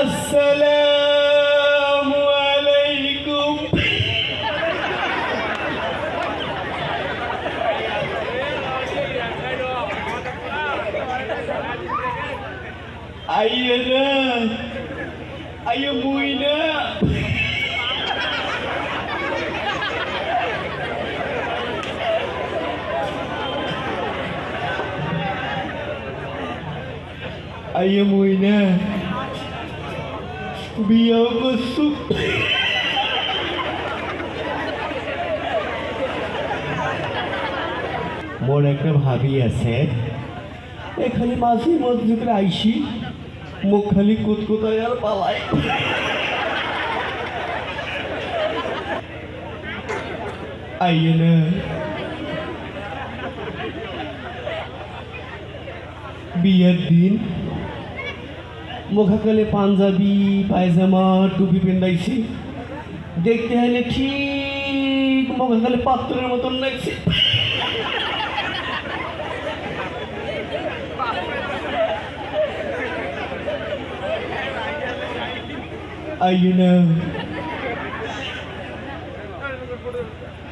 আসসালামু আলাইকুম। আইয়ে না, আইয়ে মুই না। আইয়ে মুই না বিয়া করছু। মোর একটা ভাবি আছে, এখানে মাঝে মধ্যে করে আইসি, মুখ খালি কুতকুতায় আর পালায়। আইয়ে না, বিয়ের দিন মুখাকালে পাঞ্জাবি পায়জামা টুপি পেন্দাইছি, দেখতে হলে ঠিক মুখাকালে পাত্রের মতন লাগছে। আইয়ে না,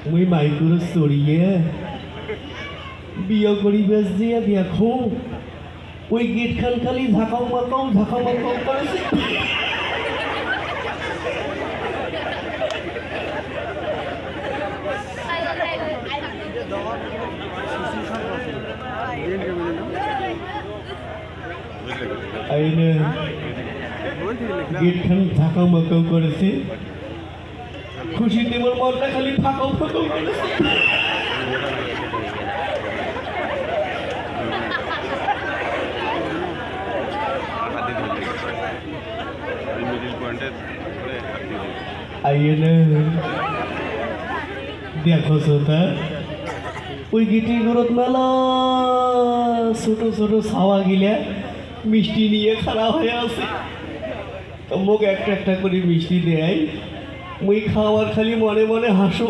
মুই মাইকুর চড়িয়ে বিয়া করি বেশ দিয়ে দেখো ওই গেট খান খালি ঝাঁকাও মাকাও করেছে। গেট খান ঝাঁকাও মাকাও করেছে, খুশিতে মোর মনটা খালি ফাঁকাও ফাঁকাও করেছে। আইয়ে না, দেখো শ্রোতা, ওই গেটের গরত মেলা ছোট ছোট ছাওয়া গিলা মিষ্টি নিয়ে খারাপ হয়ে আছে। তো মুখ একটা একটা করে মিষ্টি দেয়, মুই খাওয়ার খালি মনে মনে হাসো।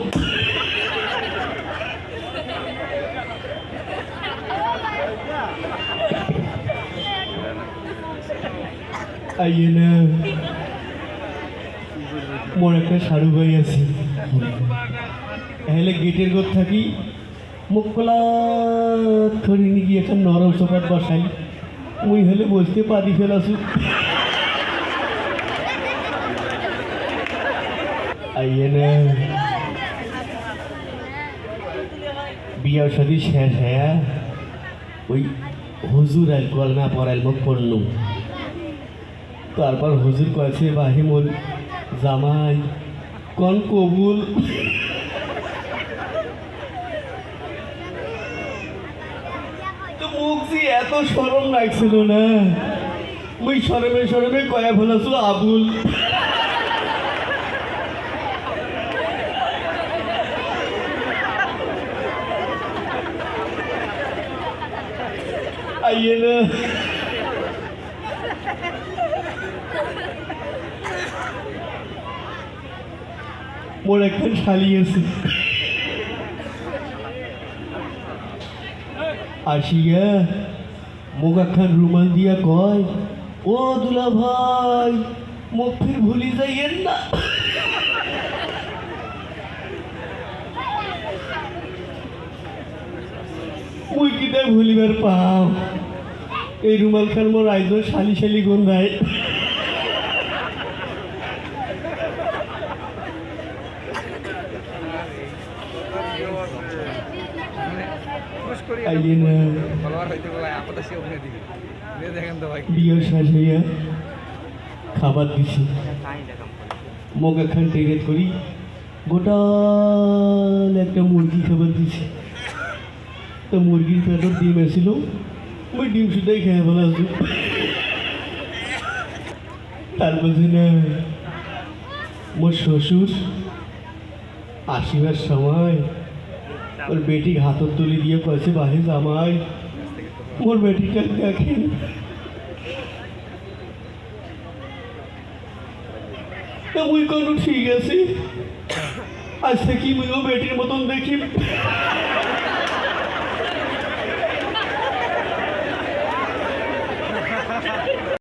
আইয়ে না, মোর একটা সারু ভাই আছে, এলে গেটের ঘর থাকি মুখ কলা ধরে নিয়ে গিয়ে একটা নরম সোফাত বসাই, মুই হলে বসতে পারি ফেলাছু। আইয়ে না, বিয়া শাদি শেষ হ্যাঁ ওই হুজুর আর কলমা পড়াইল মুখ পড়লুম। তারপর হুজুর কয়েছে বাহি মোর জামাই কন কবুল। তো মুখ যে এত সরম লাগছিল না, ওই সরমে সরমে কয়া ফেলাছিল আবুল। আইয়ে না, মোর একটা শালি আছে, আসিয়া মুখ একখান রুমাল দিয়া কয়, ও দুলা ভাই মুখ ফির ভুলি যাইয়েন না। মুই কিটা ভুলিবার পাও, এই রুমাল খান মোর আইজো শালি শালি গন্ধায়। আইয়ে না, বিয়ের সাজাইয়া খাবার দিছি, মুখ একখান টেরেট করি গোটাল একটা মুরগি খাবার দিছি। তো মুরগির পেটর ডিম আসছিল, ওই ডিম শুধাই খেয়ে ফেলা আসু। তারপর না মোর শ্বশুর আসিবার সময় ওর বেটির হাতত তুলি দিয়ে কয়েছে, বাহে জামাই মোর বেটিটা দেখেন। মুই কোনো ঠিক আছে, আজ থেকে মুইও বেটির মতন দেখি।